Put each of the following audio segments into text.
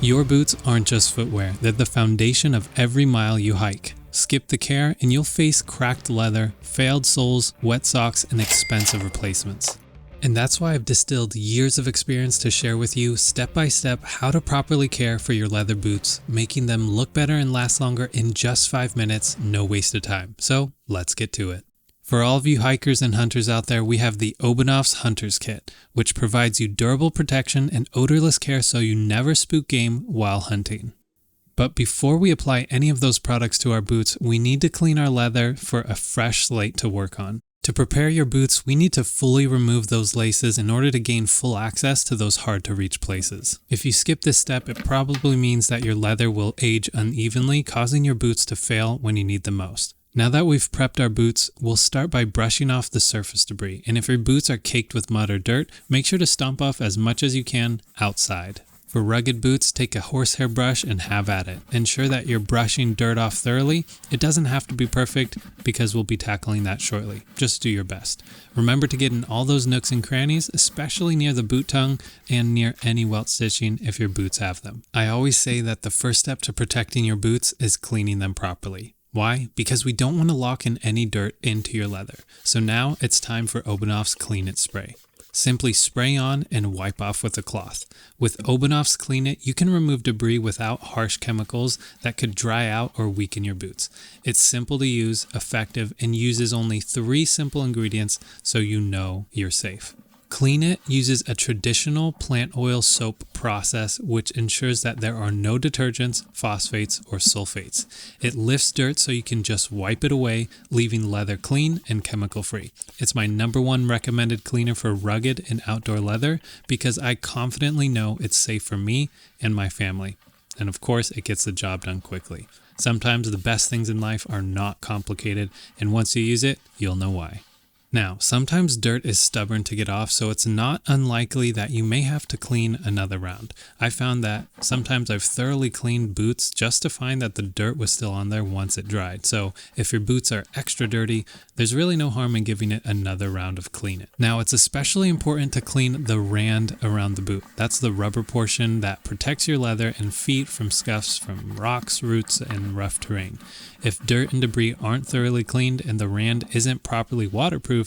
Your boots aren't just footwear, they're the foundation of every mile you hike. Skip the care and you'll face cracked leather, failed soles, wet socks, and expensive replacements. And that's why I've distilled years of experience to share with you step by step how to properly care for your leather boots, making them look better and last longer in just 5 minutes, no waste of time. So let's get to it. For all of you hikers and hunters out there, we have the Obenauf's Hunter's Kit, which provides you durable protection and odorless care so you never spook game while hunting. But before we apply any of those products to our boots, we need to clean our leather for a fresh slate to work on. To prepare your boots, we need to fully remove those laces in order to gain full access to those hard to reach places. If you skip this step, it probably means that your leather will age unevenly, causing your boots to fail when you need them most. Now that we've prepped our boots, we'll start by brushing off the surface debris, and if your boots are caked with mud or dirt, make sure to stomp off as much as you can outside. For rugged boots, take a horsehair brush and have at it. Ensure that you're brushing dirt off thoroughly. It doesn't have to be perfect because we'll be tackling that shortly. Just do your best. Remember to get in all those nooks and crannies, especially near the boot tongue and near any welt stitching if your boots have them. I always say that the first step to protecting your boots is cleaning them properly. Why? Because we don't want to lock in any dirt into your leather. So now it's time for Obenauf's CLEANIT spray. Simply spray on and wipe off with a cloth. With Obenauf's CLEANIT, you can remove debris without harsh chemicals that could dry out or weaken your boots. It's simple to use, effective, and uses only 3 simple ingredients so you know you're safe. CLEANIT uses a traditional plant oil soap process which ensures that there are no detergents, phosphates, or sulfates. It lifts dirt so you can just wipe it away, leaving leather clean and chemical free. It's my #1 recommended cleaner for rugged and outdoor leather because I confidently know it's safe for me and my family. And of course, it gets the job done quickly. Sometimes the best things in life are not complicated, and once you use it, you'll know why. Now, sometimes dirt is stubborn to get off, so it's not unlikely that you may have to clean another round. I found that sometimes I've thoroughly cleaned boots just to find that the dirt was still on there once it dried. So if your boots are extra dirty, there's really no harm in giving it another round of CLEANIT. Now, it's especially important to clean the rand around the boot. That's the rubber portion that protects your leather and feet from scuffs from rocks, roots, and rough terrain. If dirt and debris aren't thoroughly cleaned and the rand isn't properly waterproofed,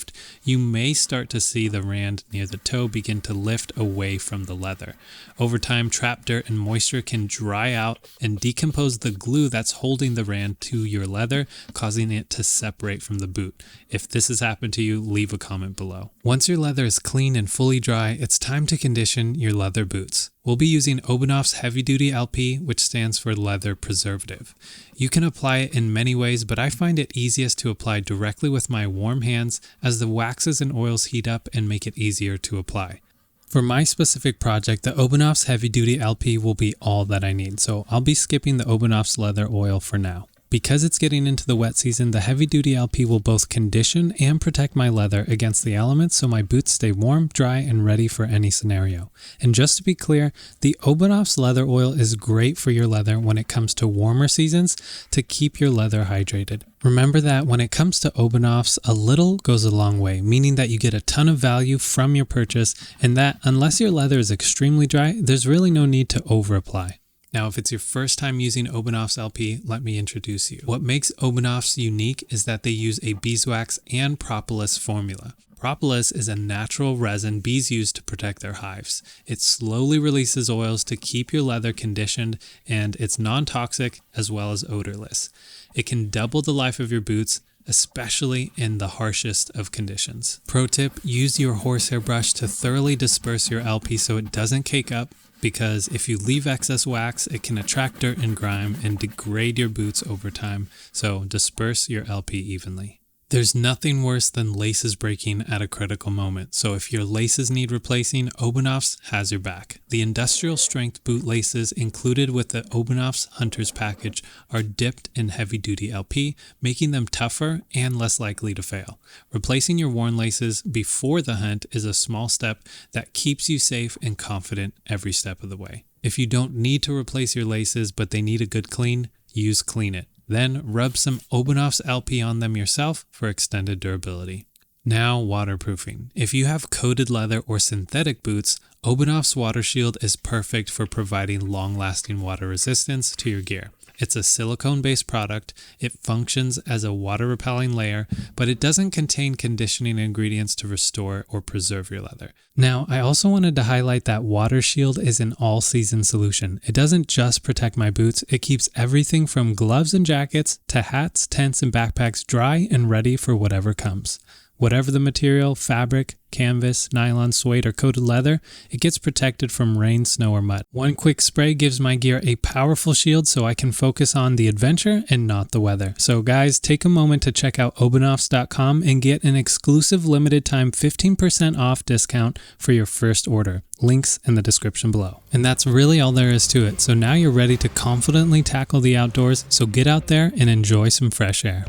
you may start to see the rand near the toe begin to lift away from the leather. Over time, trapped dirt and moisture can dry out and decompose the glue that's holding the rand to your leather, causing it to separate from the boot. If this has happened to you, leave a comment below. Once your leather is clean and fully dry, it's time to condition your leather boots. We'll be using Obenauf's Heavy Duty LP, which stands for Leather Preservative. You can apply it in many ways, but I find it easiest to apply directly with my warm hands as the waxes and oils heat up and make it easier to apply. For my specific project, the Obenauf's Heavy Duty LP will be all that I need, so I'll be skipping the Obenauf's leather oil for now. Because it's getting into the wet season, the Heavy Duty LP will both condition and protect my leather against the elements so my boots stay warm, dry, and ready for any scenario. And just to be clear, the Obenauf's leather oil is great for your leather when it comes to warmer seasons to keep your leather hydrated. Remember that when it comes to Obenauf's, a little goes a long way, meaning that you get a ton of value from your purchase and that unless your leather is extremely dry, there's really no need to over-apply. Now, if it's your first time using Obenauf's LP, let me introduce you. What makes Obenauf's unique is that they use a beeswax and propolis formula. Propolis is a natural resin bees use to protect their hives. It slowly releases oils to keep your leather conditioned, and it's non-toxic as well as odorless. It can double the life of your boots, especially in the harshest of conditions. Pro tip, use your horsehair brush to thoroughly disperse your LP so it doesn't cake up, because if you leave excess wax, it can attract dirt and grime and degrade your boots over time, so disperse your LP evenly. There's nothing worse than laces breaking at a critical moment, so if your laces need replacing, Obenauf's has your back. The industrial strength boot laces included with the Obenauf's Hunter's package are dipped in heavy duty LP, making them tougher and less likely to fail. Replacing your worn laces before the hunt is a small step that keeps you safe and confident every step of the way. If you don't need to replace your laces but they need a good clean, use CLEANIT. Then rub some Obenauf's LP on them yourself for extended durability. Now, waterproofing. If you have coated leather or synthetic boots, Obenauf's Watershield is perfect for providing long-lasting water resistance to your gear. It's a silicone-based product. It functions as a water-repelling layer, but it doesn't contain conditioning ingredients to restore or preserve your leather. Now, I also wanted to highlight that Watershield is an all-season solution. It doesn't just protect my boots, it keeps everything from gloves and jackets to hats, tents, and backpacks dry and ready for whatever comes. Whatever the material, fabric, canvas, nylon, suede, or coated leather, it gets protected from rain, snow, or mud. One quick spray gives my gear a powerful shield so I can focus on the adventure and not the weather. So guys, take a moment to check out Obenaufs.com and get an exclusive limited time 15% off discount for your first order. Links in the description below. And that's really all there is to it. So now you're ready to confidently tackle the outdoors, so get out there and enjoy some fresh air.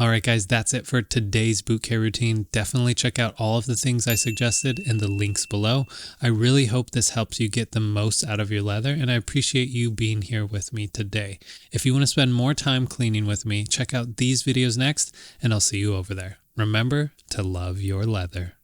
Alright guys, that's it for today's boot care routine. Definitely check out all of the things I suggested in the links below. I really hope this helps you get the most out of your leather, and I appreciate you being here with me today. If you want to spend more time cleaning with me, check out these videos next, and I'll see you over there. Remember to love your leather.